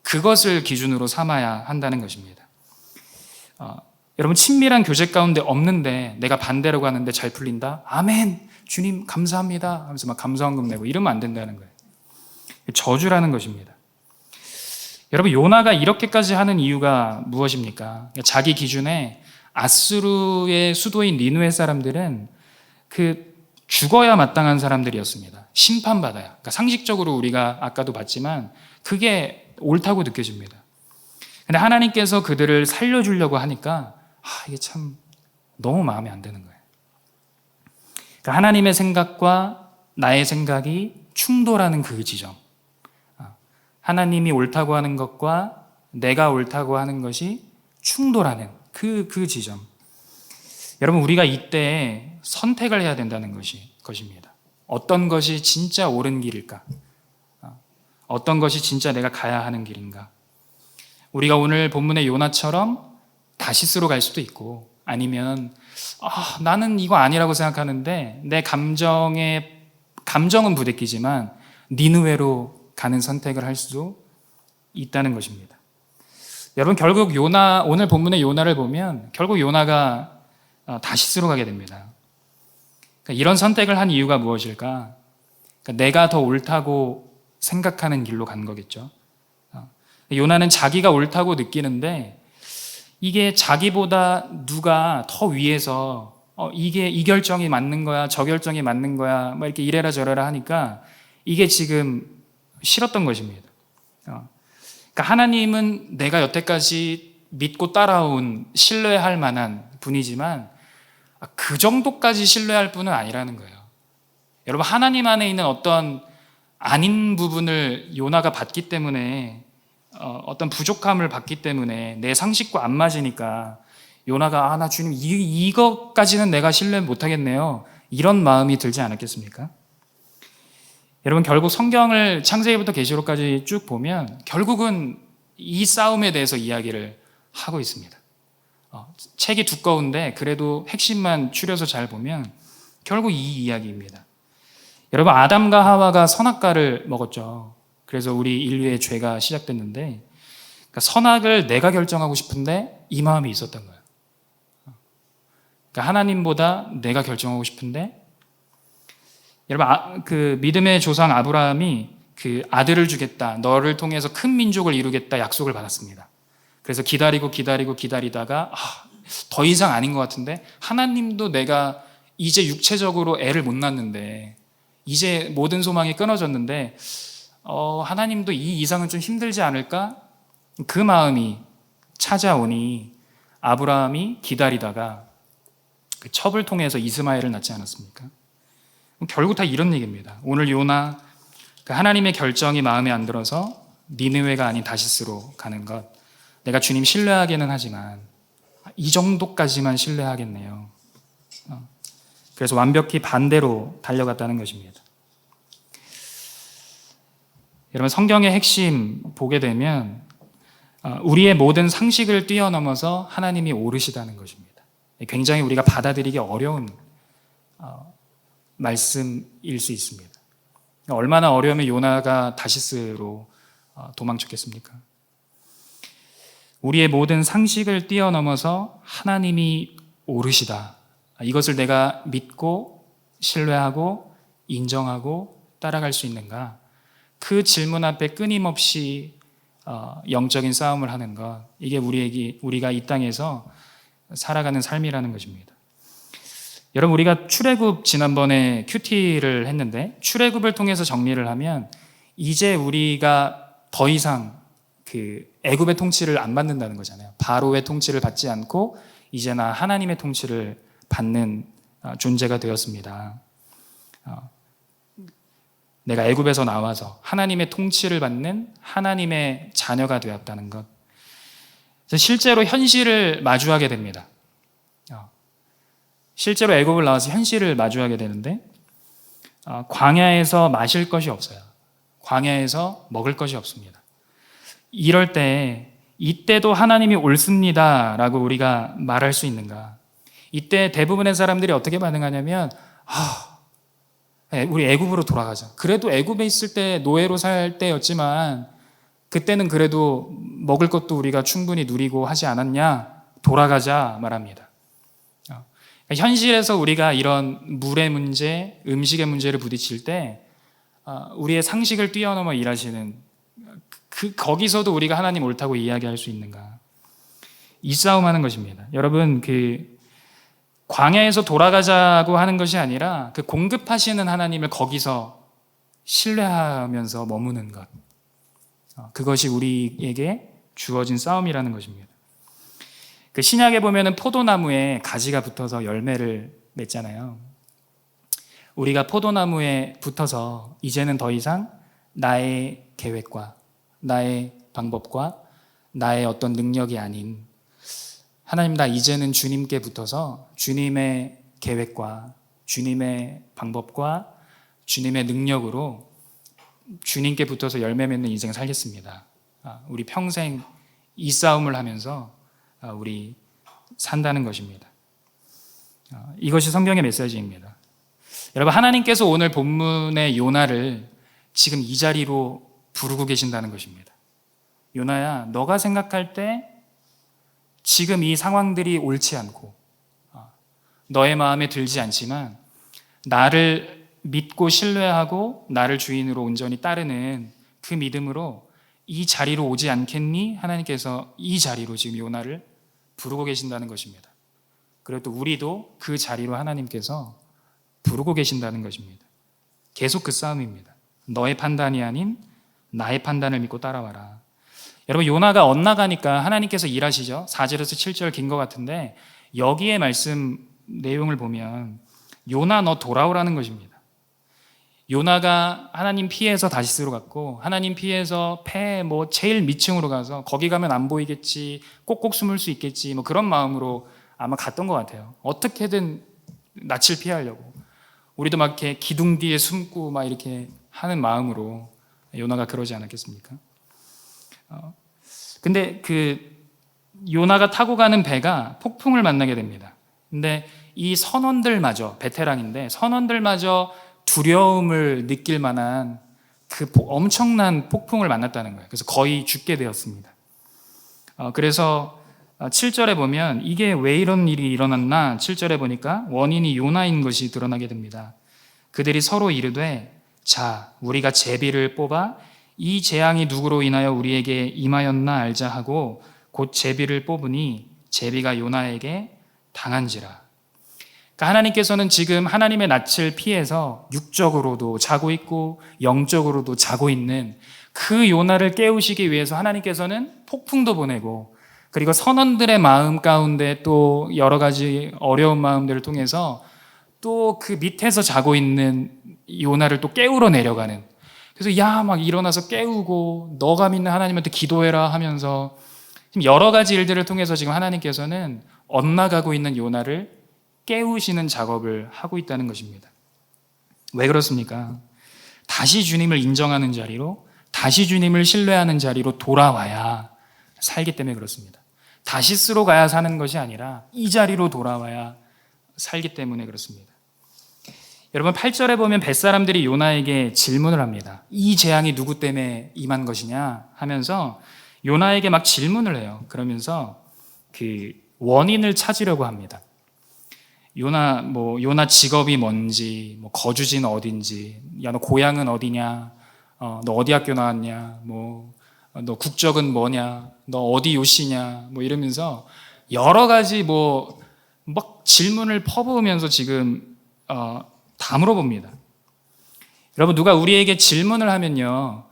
그것을 기준으로 삼아야 한다는 것입니다. 여러분, 친밀한 교제 가운데 없는데 내가 반대로 가는데 잘 풀린다? 아멘! 주님 감사합니다 하면서 막 감사원금 내고 이러면 안 된다는 거예요. 저주라는 것입니다. 여러분, 요나가 이렇게까지 하는 이유가 무엇입니까? 자기 기준에 아수르의 수도인 니느웨 사람들은 죽어야 마땅한 사람들이었습니다. 심판받아야. 그러니까 상식적으로 우리가 아까도 봤지만 그게 옳다고 느껴집니다. 근데 하나님께서 그들을 살려주려고 하니까 이게 참 너무 마음에 안 드는 거예요. 그러니까 하나님의 생각과 나의 생각이 충돌하는 그 지점. 하나님이 옳다고 하는 것과 내가 옳다고 하는 것이 충돌하는 그 지점. 여러분, 우리가 이때 선택을 해야 된다는 것입니다. 어떤 것이 진짜 옳은 길일까? 어떤 것이 진짜 내가 가야 하는 길인가? 우리가 오늘 본문의 요나처럼 다시스로 갈 수도 있고, 아니면 나는 이거 아니라고 생각하는데 내 감정은 부대끼지만 니느웨로 가는 선택을 할 수도 있다는 것입니다. 여러분, 결국 오늘 본문의 요나를 보면 결국 요나가 다시스로 가게 됩니다. 그러니까 이런 선택을 한 이유가 무엇일까? 그러니까 내가 더 옳다고 생각하는 길로 간 거겠죠. 요나는 자기가 옳다고 느끼는데 이게 자기보다 누가 더 위에서 이게 이 결정이 맞는 거야, 저 결정이 맞는 거야, 막 이렇게 이래라 저래라 하니까 이게 지금 싫었던 것입니다. 그러니까 하나님은 내가 여태까지 믿고 따라온 신뢰할 만한 분이지만 그 정도까지 신뢰할 분은 아니라는 거예요. 여러분, 하나님 안에 있는 어떤 아닌 부분을 요나가 봤기 때문에, 어떤 부족함을 봤기 때문에 내 상식과 안 맞으니까 요나가 나 주님 이것까지는 내가 신뢰 못하겠네요, 이런 마음이 들지 않았겠습니까? 여러분, 결국 성경을 창세기부터 계시록까지 쭉 보면 결국은 이 싸움에 대해서 이야기를 하고 있습니다. 책이 두꺼운데 그래도 핵심만 추려서 잘 보면 결국 이 이야기입니다. 여러분, 아담과 하와가 선악과를 먹었죠. 그래서 우리 인류의 죄가 시작됐는데, 그러니까 선악을 내가 결정하고 싶은데 이 마음이 있었던 거예요. 그러니까 하나님보다 내가 결정하고 싶은데, 여러분, 그 믿음의 조상 아브라함이 그 아들을 주겠다, 너를 통해서 큰 민족을 이루겠다 약속을 받았습니다. 그래서 기다리다가 더 이상 아닌 것 같은데, 하나님도 내가 이제 육체적으로 애를 못 낳는데, 이제 모든 소망이 끊어졌는데 하나님도 이 이상은 좀 힘들지 않을까? 그 마음이 찾아오니 아브라함이 기다리다가 그 첩을 통해서 이스마엘을 낳지 않았습니까? 결국 다 이런 얘기입니다. 오늘 요나, 하나님의 결정이 마음에 안 들어서 니느웨가 아닌 다시스로 가는 것, 내가 주님 신뢰하기는 하지만 이 정도까지만 신뢰하겠네요. 그래서 완벽히 반대로 달려갔다는 것입니다. 여러분, 성경의 핵심 보게 되면 우리의 모든 상식을 뛰어넘어서 하나님이 오르시다는 것입니다. 굉장히 우리가 받아들이기 어려운 말씀일 수 있습니다. 얼마나 어려우면 요나가 다시스로 도망쳤겠습니까? 우리의 모든 상식을 뛰어넘어서 하나님이 오르시다. 이것을 내가 믿고 신뢰하고 인정하고 따라갈 수 있는가? 그 질문 앞에 끊임없이 영적인 싸움을 하는 것, 이게 우리가 이 땅에서 살아가는 삶이라는 것입니다. 여러분, 우리가 출애굽 지난번에 큐티를 했는데, 출애굽을 통해서 정리를 하면 이제 우리가 더 이상 그 애굽의 통치를 안 받는다는 거잖아요. 바로의 통치를 받지 않고 이제 나 하나님의 통치를 받는 존재가 되었습니다. 내가 애굽에서 나와서 하나님의 통치를 받는 하나님의 자녀가 되었다는 것. 그래서 실제로 현실을 마주하게 됩니다. 실제로 애굽을 나와서 현실을 마주하게 되는데 광야에서 마실 것이 없어요. 광야에서 먹을 것이 없습니다. 이럴 때 이때도 하나님이 옳습니다라고 우리가 말할 수 있는가? 이때 대부분의 사람들이 어떻게 반응하냐면 우리 애굽으로 돌아가자. 그래도 애굽에 있을 때 노예로 살 때였지만 그때는 그래도 먹을 것도 우리가 충분히 누리고 하지 않았냐? 돌아가자 말합니다. 현실에서 우리가 이런 물의 문제, 음식의 문제를 부딪힐 때 우리의 상식을 뛰어넘어 일하시는 거기서도 우리가 하나님 옳다고 이야기할 수 있는가? 이 싸움하는 것입니다. 여러분, 광야에서 돌아가자고 하는 것이 아니라 공급하시는 하나님을 거기서 신뢰하면서 머무는 것. 그것이 우리에게 주어진 싸움이라는 것입니다. 신약에 보면은 포도나무에 가지가 붙어서 열매를 맺잖아요. 우리가 포도나무에 붙어서 이제는 더 이상 나의 계획과 나의 방법과 나의 어떤 능력이 아닌 하나님, 나 이제는 주님께 붙어서 주님의 계획과 주님의 방법과 주님의 능력으로 주님께 붙어서 열매 맺는 인생을 살겠습니다. 우리 평생 이 싸움을 하면서 우리 산다는 것입니다. 이것이 성경의 메시지입니다. 여러분, 하나님께서 오늘 본문의 요나를 지금 이 자리로 부르고 계신다는 것입니다. 요나야, 너가 생각할 때 지금 이 상황들이 옳지 않고 너의 마음에 들지 않지만 나를 믿고 신뢰하고 나를 주인으로 온전히 따르는 그 믿음으로 이 자리로 오지 않겠니? 하나님께서 이 자리로 지금 요나를 부르고 계신다는 것입니다. 그리고 또 우리도 그 자리로 하나님께서 부르고 계신다는 것입니다. 계속 그 싸움입니다. 너의 판단이 아닌 나의 판단을 믿고 따라와라. 여러분, 요나가 엇나가니까 하나님께서 일하시죠. 4절에서 7절 긴 것 같은데 여기에 말씀 내용을 보면 요나 너 돌아오라는 것입니다. 요나가 하나님 피해서 다시스로 갔고 하나님 피해서 제일 밑층으로 가서 거기 가면 안 보이겠지, 꼭꼭 숨을 수 있겠지, 그런 마음으로 아마 갔던 것 같아요. 어떻게든 낯을 피하려고. 우리도 막 이렇게 기둥 뒤에 숨고 막 이렇게 하는 마음으로 요나가 그러지 않았겠습니까? 근데 요나가 타고 가는 배가 폭풍을 만나게 됩니다. 근데 이 선원들마저, 베테랑인데 선원들마저 두려움을 느낄 만한 엄청난 폭풍을 만났다는 거예요. 그래서 거의 죽게 되었습니다. 그래서 7절에 보면 이게 왜 이런 일이 일어났나 7절에 보니까 원인이 요나인 것이 드러나게 됩니다. 그들이 서로 이르되 자, 우리가 제비를 뽑아 이 재앙이 누구로 인하여 우리에게 임하였나 알자 하고 곧 제비를 뽑으니 제비가 요나에게 당한지라. 그러니까 하나님께서는 지금 하나님의 낯을 피해서 육적으로도 자고 있고 영적으로도 자고 있는 그 요나를 깨우시기 위해서 하나님께서는 폭풍도 보내고 그리고 선원들의 마음 가운데 또 여러 가지 어려운 마음들을 통해서 또 그 밑에서 자고 있는 요나를 또 깨우러 내려가는, 그래서 막 일어나서 깨우고 너가 믿는 하나님한테 기도해라 하면서 지금 여러 가지 일들을 통해서 지금 하나님께서는 엇나가고 있는 요나를 깨우시는 작업을 하고 있다는 것입니다. 왜 그렇습니까? 다시 주님을 인정하는 자리로, 다시 주님을 신뢰하는 자리로 돌아와야 살기 때문에 그렇습니다. 다시스로 가야 사는 것이 아니라 이 자리로 돌아와야 살기 때문에 그렇습니다. 여러분, 8절에 보면 벳사람들이 요나에게 질문을 합니다. 이 재앙이 누구 때문에 임한 것이냐 하면서 요나에게 막 질문을 해요. 그러면서 그 원인을 찾으려고 합니다. 요나 직업이 뭔지, 거주지는 어딘지, 너 고향은 어디냐, 너 어디 학교 나왔냐, 너 국적은 뭐냐, 너 어디 요시냐, 이러면서 여러 가지 막 질문을 퍼부으면서 지금 다 물어봅니다. 여러분, 누가 우리에게 질문을 하면요,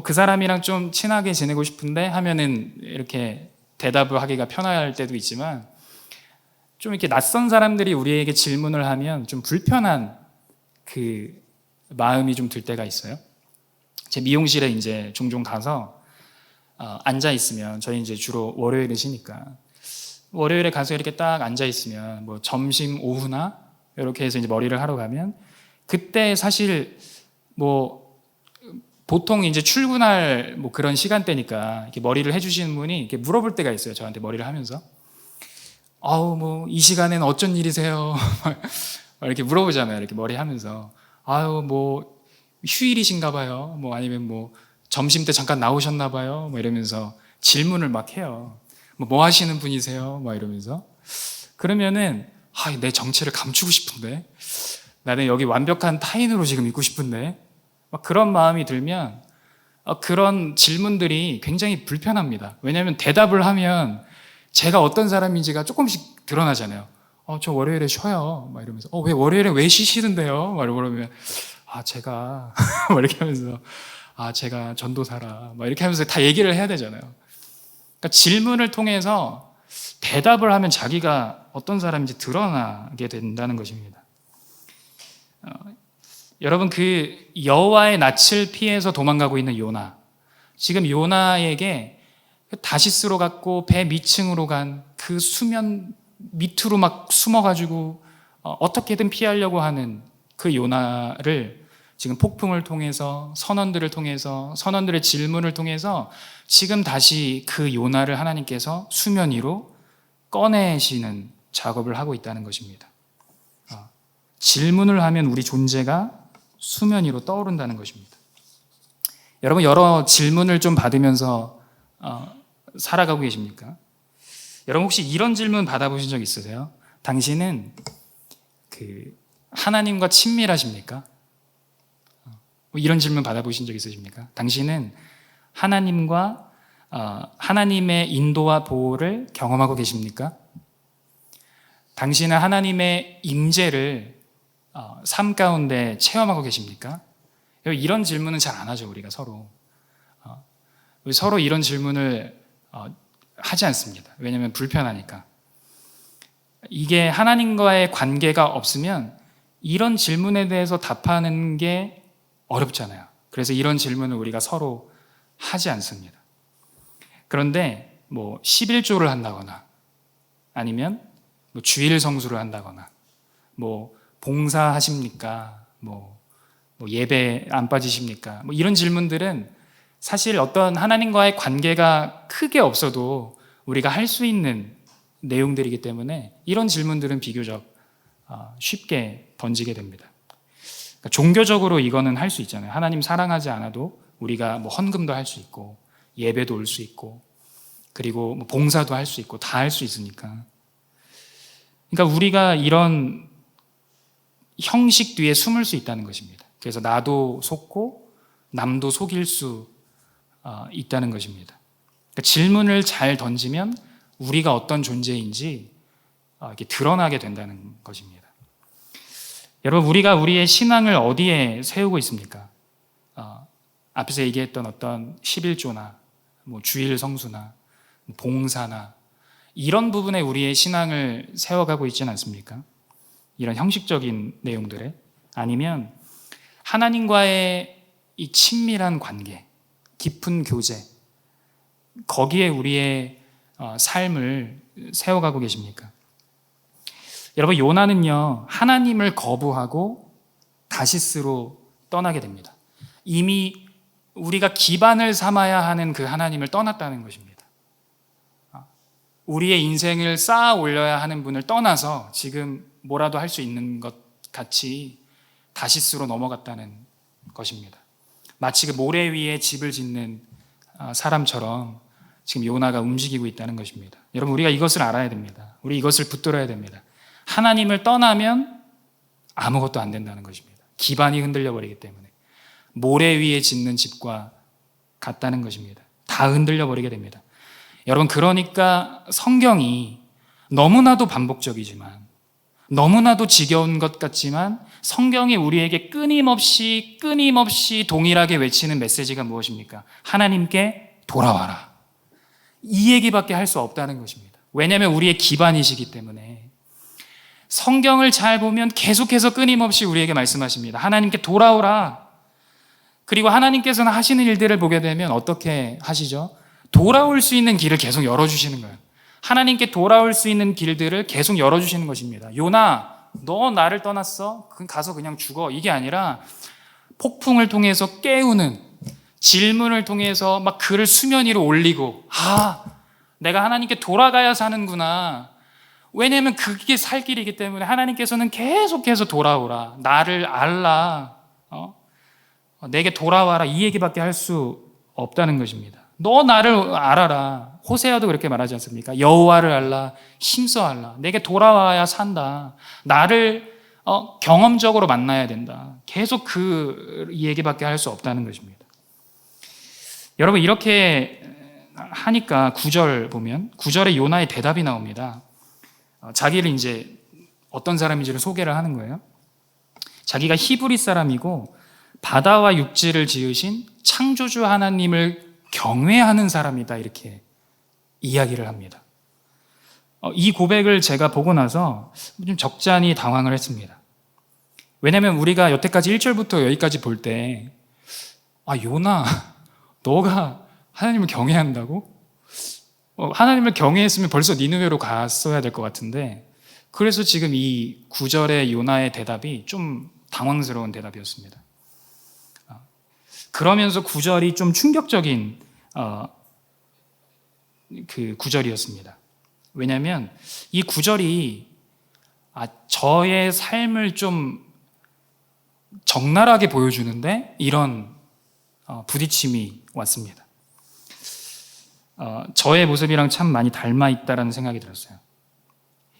그 사람이랑 좀 친하게 지내고 싶은데 하면은 이렇게 대답을 하기가 편할 때도 있지만, 좀 이렇게 낯선 사람들이 우리에게 질문을 하면 좀 불편한 마음이 좀 들 때가 있어요. 제 미용실에 이제 종종 가서 앉아 있으면, 저희 이제 주로 월요일에 쉬니까 월요일에 가서 이렇게 딱 앉아 있으면 뭐 점심 오후나 이렇게 해서 이제 머리를 하러 가면, 그때 사실 뭐 보통 이제 출근할 뭐 그런 시간대니까 이렇게 머리를 해주시는 분이 이렇게 물어볼 때가 있어요. 저한테 머리를 하면서 아우 뭐 이 시간에는 어쩐 일이세요? 이렇게 물어보잖아요. 이렇게 머리 하면서 아유 뭐 휴일이신가 봐요. 뭐 아니면 뭐 점심 때 잠깐 나오셨나 봐요. 뭐 이러면서 질문을 막 해요. 뭐 하시는 분이세요? 막 이러면서. 그러면은 내 정체를 감추고 싶은데, 나는 여기 완벽한 타인으로 지금 있고 싶은데, 막 그런 마음이 들면 그런 질문들이 굉장히 불편합니다. 왜냐하면 대답을 하면 제가 어떤 사람인지가 조금씩 드러나잖아요. 저 월요일에 쉬어요. 막 이러면서 왜 월요일에 왜 쉬시는데요? 막 이러면 제가 막 이렇게 하면서 제가 전도사라 막 이렇게 하면서 다 얘기를 해야 되잖아요. 그러니까 질문을 통해서 대답을 하면 자기가 어떤 사람인지 드러나게 된다는 것입니다. 여러분, 그 여호와의 낯을 피해서 도망가고 있는 요나, 지금 요나에게 다시스로 갔고 배 밑층으로 간 그 수면 밑으로 막 숨어가지고 어떻게든 피하려고 하는 그 요나를 지금 폭풍을 통해서, 선원들을 통해서, 선원들의 질문을 통해서 지금 다시 그 요나를 하나님께서 수면 위로 꺼내시는 작업을 하고 있다는 것입니다. 질문을 하면 우리 존재가 수면 위로 떠오른다는 것입니다. 여러분, 여러 질문을 좀 받으면서 살아가고 계십니까? 여러분, 혹시 이런 질문 받아보신 적 있으세요? 당신은 하나님과 친밀하십니까? 이런 질문 받아보신 적 있으십니까? 당신은 하나님과 하나님의 인도와 보호를 경험하고 계십니까? 당신은 하나님의 임재를 삶 가운데 체험하고 계십니까? 이런 질문은 잘 안 하죠, 우리가 서로. 서로 이런 질문을 하지 않습니다. 왜냐하면 불편하니까. 이게 하나님과의 관계가 없으면 이런 질문에 대해서 답하는 게 어렵잖아요. 그래서 이런 질문을 우리가 서로 하지 않습니다. 그런데 뭐 11조를 한다거나, 아니면 뭐 주일 성수를 한다거나, 뭐 봉사하십니까? 뭐 예배 안 빠지십니까? 뭐 이런 질문들은 사실 어떤 하나님과의 관계가 크게 없어도 우리가 할 수 있는 내용들이기 때문에 이런 질문들은 비교적 쉽게 던지게 됩니다. 그러니까 종교적으로 이거는 할 수 있잖아요. 하나님 사랑하지 않아도 우리가 뭐 헌금도 할 수 있고, 예배도 올 수 있고, 그리고 뭐 봉사도 할 수 있고, 다 할 수 있으니까. 그러니까 우리가 이런 형식 뒤에 숨을 수 있다는 것입니다. 그래서 나도 속고 남도 속일 수 있다는 것입니다. 그러니까 질문을 잘 던지면 우리가 어떤 존재인지 이렇게 드러나게 된다는 것입니다. 여러분, 우리가 우리의 신앙을 어디에 세우고 있습니까? 앞에서 얘기했던 어떤 11조나 뭐 주일 성수나 봉사나 이런 부분에 우리의 신앙을 세워가고 있지는 않습니까? 이런 형식적인 내용들에, 아니면 하나님과의 이 친밀한 관계, 깊은 교제, 거기에 우리의 삶을 세워가고 계십니까? 여러분, 요나는요, 하나님을 거부하고 다시스로 떠나게 됩니다. 이미 우리가 기반을 삼아야 하는 그 하나님을 떠났다는 것입니다. 우리의 인생을 쌓아 올려야 하는 분을 떠나서 지금 뭐라도 할 수 있는 것 같이 다시스로 넘어갔다는 것입니다. 마치 그 모래 위에 집을 짓는 사람처럼 지금 요나가 움직이고 있다는 것입니다. 여러분, 우리가 이것을 알아야 됩니다. 우리 이것을 붙들어야 됩니다. 하나님을 떠나면 아무것도 안 된다는 것입니다. 기반이 흔들려 버리기 때문에. 모래 위에 짓는 집과 같다는 것입니다. 다 흔들려 버리게 됩니다. 여러분, 그러니까 성경이 너무나도 반복적이지만, 너무나도 지겨운 것 같지만, 성경이 우리에게 끊임없이 동일하게 외치는 메시지가 무엇입니까? 하나님께 돌아와라. 이 얘기밖에 할 수 없다는 것입니다. 왜냐하면 우리의 기반이시기 때문에. 성경을 잘 보면 계속해서 끊임없이 우리에게 말씀하십니다. 하나님께 돌아오라. 그리고 하나님께서는 하시는 일들을 보게 되면 어떻게 하시죠? 돌아올 수 있는 길을 계속 열어주시는 거예요. 하나님께 돌아올 수 있는 길들을 계속 열어주시는 것입니다. 요나, 너 나를 떠났어? 그럼 가서 그냥 죽어. 이게 아니라 폭풍을 통해서 깨우는, 질문을 통해서 막 글을 수면 위로 올리고, 내가 하나님께 돌아가야 사는구나. 왜냐하면 그게 살 길이기 때문에 하나님께서는 계속해서 돌아오라, 나를 알라, 내게 돌아와라, 이 얘기밖에 할 수 없다는 것입니다. 너 나를 알아라. 호세아도 그렇게 말하지 않습니까? 여호와를 알라, 힘써 알라. 내게 돌아와야 산다. 나를 경험적으로 만나야 된다. 계속 그 얘기밖에 할 수 없다는 것입니다. 여러분, 이렇게 하니까 9절 보면 9절에 요나의 대답이 나옵니다. 자기를 이제 어떤 사람인지를 소개를 하는 거예요. 자기가 히브리 사람이고 바다와 육지를 지으신 창조주 하나님을 경외하는 사람이다, 이렇게 이야기를 합니다. 이 고백을 제가 보고 나서 좀 적잖이 당황을 했습니다. 왜냐하면 우리가 여태까지 1절부터 여기까지 볼 때 요나, 너가 하나님을 경외한다고? 하나님을 경외했으면 벌써 니느웨로 갔어야 될 것 같은데, 그래서 지금 이 9절의 요나의 대답이 좀 당황스러운 대답이었습니다. 그러면서 9절이 좀 충격적인 그 9절이었습니다. 왜냐하면 이 9절이 저의 삶을 좀 적나라하게 보여주는데 이런 부딪힘이 왔습니다. 저의 모습이랑 참 많이 닮아 있다라는 생각이 들었어요.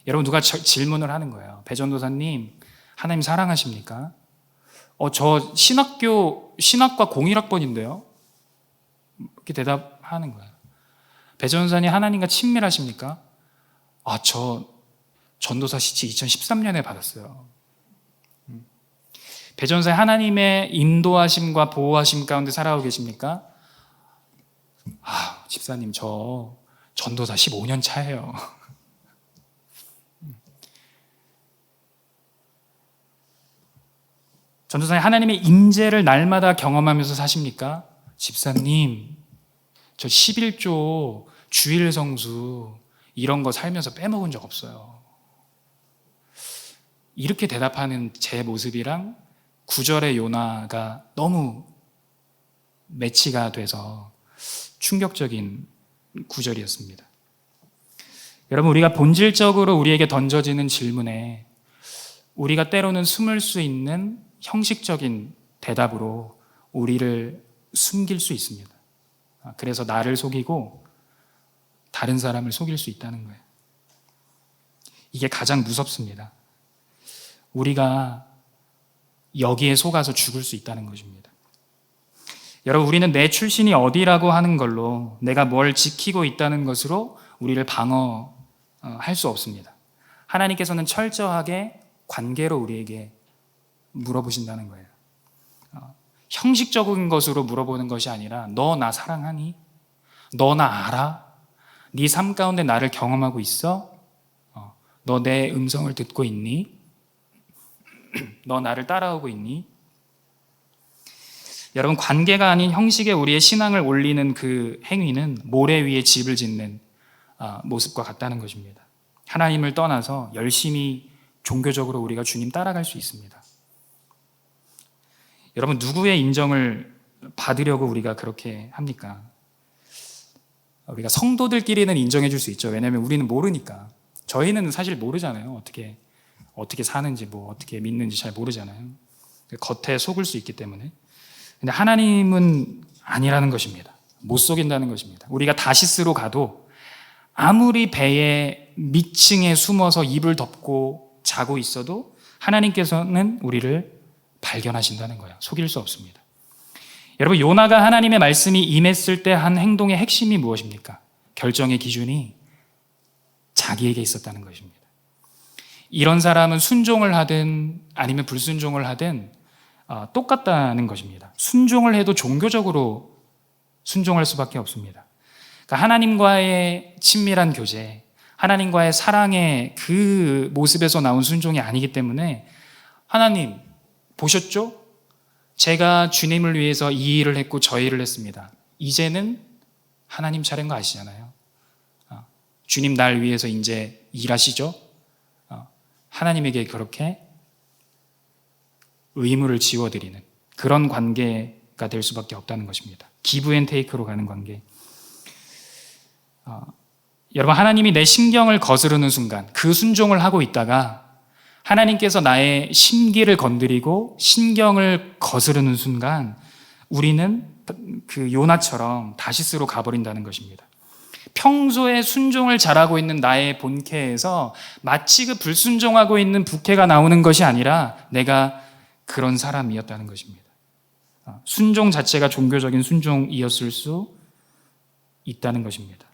여러분, 누가 질문을 하는 거예요. 배전도사님, 하나님 사랑하십니까? 저 신학과 01학번인데요? 이렇게 대답하는 거예요. 배전도사님, 하나님과 친밀하십니까? 저 전도사 시치 2013년에 받았어요. 배전도사님, 하나님의 인도하심과 보호하심 가운데 살아오고 계십니까? 집사님, 저 전도사 15년 차예요. 전도사님, 하나님의 임재를 날마다 경험하면서 사십니까? 집사님, 저 11조, 주일 성수 이런 거 살면서 빼먹은 적 없어요. 이렇게 대답하는 제 모습이랑 9절의 요나가 너무 매치가 돼서 충격적인 구절이었습니다. 여러분, 우리가 본질적으로 우리에게 던져지는 질문에 우리가 때로는 숨을 수 있는 형식적인 대답으로 우리를 숨길 수 있습니다. 그래서 나를 속이고 다른 사람을 속일 수 있다는 거예요. 이게 가장 무섭습니다. 우리가 여기에 속아서 죽을 수 있다는 것입니다. 여러분, 우리는 내 출신이 어디라고 하는 걸로, 내가 뭘 지키고 있다는 것으로 우리를 방어할 수 없습니다. 하나님께서는 철저하게 관계로 우리에게 물어보신다는 거예요. 형식적인 것으로 물어보는 것이 아니라, 너 나 사랑하니? 너 나 알아? 네 삶 가운데 나를 경험하고 있어? 너 내 음성을 듣고 있니? 너 나를 따라오고 있니? 여러분, 관계가 아닌 형식에 우리의 신앙을 올리는 그 행위는 모래 위에 집을 짓는 모습과 같다는 것입니다. 하나님을 떠나서 열심히 종교적으로 우리가 주님 따라갈 수 있습니다. 여러분, 누구의 인정을 받으려고 우리가 그렇게 합니까? 우리가 성도들끼리는 인정해 줄 수 있죠. 왜냐하면 우리는 모르니까. 저희는 사실 모르잖아요. 어떻게 사는지, 어떻게 믿는지 잘 모르잖아요. 겉에 속을 수 있기 때문에. 근데 하나님은 아니라는 것입니다. 못 속인다는 것입니다. 우리가 다시스로 가도 아무리 배의 밑층에 숨어서 이불 덮고 자고 있어도 하나님께서는 우리를 발견하신다는 거예요. 속일 수 없습니다. 여러분, 요나가 하나님의 말씀이 임했을 때 한 행동의 핵심이 무엇입니까? 결정의 기준이 자기에게 있었다는 것입니다. 이런 사람은 순종을 하든 아니면 불순종을 하든 똑같다는 것입니다. 순종을 해도 종교적으로 순종할 수밖에 없습니다. 그러니까 하나님과의 친밀한 교제, 하나님과의 사랑의 그 모습에서 나온 순종이 아니기 때문에 하나님 보셨죠? 제가 주님을 위해서 이 일을 했고 저 일을 했습니다. 이제는 하나님 차례인 거 아시잖아요. 주님 날 위해서 이제 일하시죠? 하나님에게 그렇게 의무를 지워드리는 그런 관계가 될 수밖에 없다는 것입니다. 기브 앤 테이크로 가는 관계. 여러분, 하나님이 내 심경을 거스르는 순간 그 순종을 하고 있다가 하나님께서 나의 심기를 건드리고 심경을 거스르는 순간 우리는 그 요나처럼 다시스로 가버린다는 것입니다. 평소에 순종을 잘하고 있는 나의 본캐에서 마치 그 불순종하고 있는 부캐가 나오는 것이 아니라 내가 그런 사람이었다는 것입니다. 순종 자체가 종교적인 순종이었을 수 있다는 것입니다.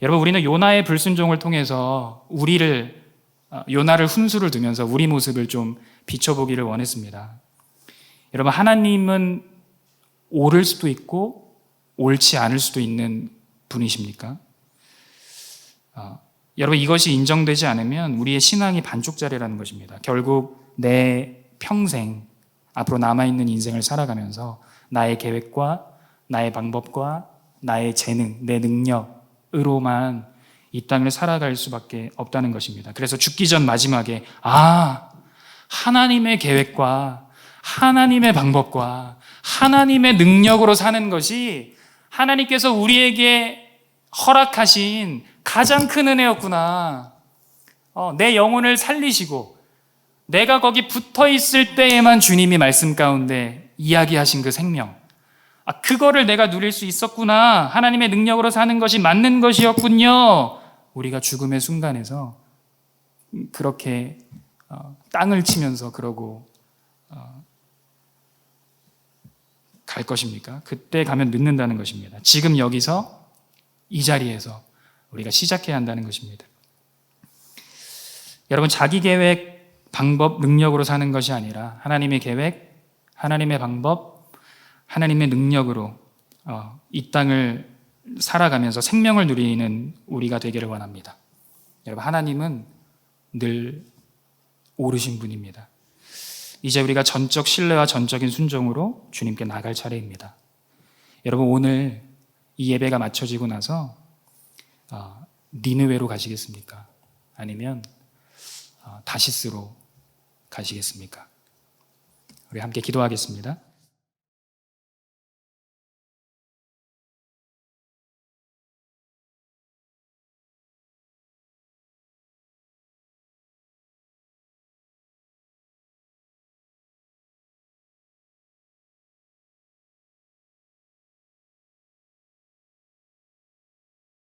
여러분, 우리는 요나의 불순종을 통해서 요나를 훈수를 두면서 우리 모습을 좀 비춰보기를 원했습니다. 여러분, 하나님은 옳을 수도 있고 옳지 않을 수도 있는 분이십니까? 여러분, 이것이 인정되지 않으면 우리의 신앙이 반쪽짜리라는 것입니다. 결국 내 평생 앞으로 남아있는 인생을 살아가면서 나의 계획과 나의 방법과 나의 재능, 내 능력으로만 이 땅을 살아갈 수밖에 없다는 것입니다. 그래서 죽기 전 마지막에 하나님의 계획과 하나님의 방법과 하나님의 능력으로 사는 것이 하나님께서 우리에게 허락하신 가장 큰 은혜였구나. 내 영혼을 살리시고 내가 거기 붙어 있을 때에만 주님이 말씀 가운데 이야기하신 그 생명, 그거를 내가 누릴 수 있었구나. 하나님의 능력으로 사는 것이 맞는 것이었군요. 우리가 죽음의 순간에서 그렇게 땅을 치면서 그러고 갈 것입니까? 그때 가면 늦는다는 것입니다. 지금 여기서 이 자리에서 우리가 시작해야 한다는 것입니다. 여러분, 자기 계획, 방법, 능력으로 사는 것이 아니라 하나님의 계획, 하나님의 방법, 하나님의 능력으로 이 땅을 살아가면서 생명을 누리는 우리가 되기를 원합니다. 여러분, 하나님은 늘 옳으신 분입니다. 이제 우리가 전적 신뢰와 전적인 순종으로 주님께 나갈 차례입니다. 여러분, 오늘 이 예배가 마쳐지고 나서 니느웨로 가시겠습니까? 아니면 다시스로 가시겠습니까? 우리 함께 기도하겠습니다.